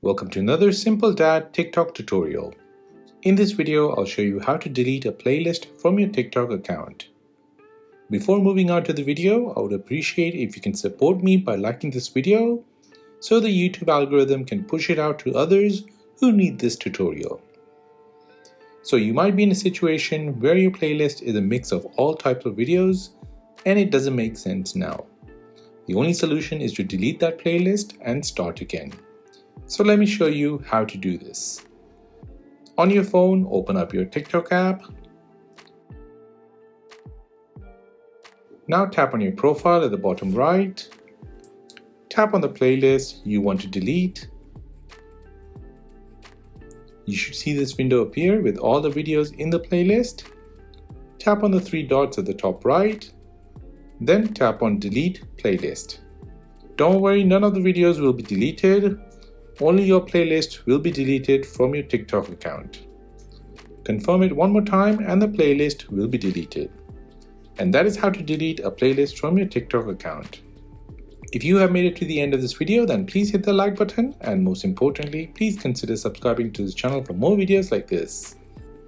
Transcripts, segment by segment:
Welcome to another Simple Dad TikTok tutorial. In this video, I'll show you how to delete a playlist from your TikTok account. Before moving on to the video, I would appreciate if you can support me by liking this video so the YouTube algorithm can push it out to others who need this tutorial. So you might be in a situation where your playlist is a mix of all types of videos and it doesn't make sense now. The only solution is to delete that playlist and start again. So let me show you how to do this. On your phone, open up your TikTok app. Now tap on your profile at the bottom right. Tap on the playlist you want to delete. You should see this window appear with all the videos in the playlist. Tap on the three dots at the top right. Then tap on Delete Playlist. Don't worry, none of the videos will be deleted. Only your playlist will be deleted from your TikTok account. Confirm it one more time and the playlist will be deleted. And that is how to delete a playlist from your TikTok account. If you have made it to the end of this video, then please hit the like button and most importantly, please consider subscribing to this channel for more videos like this.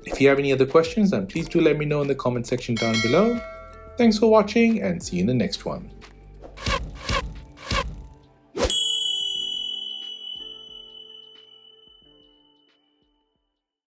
If you have any other questions, then please do let me know in the comment section down below. Thanks for watching and see you in the next one.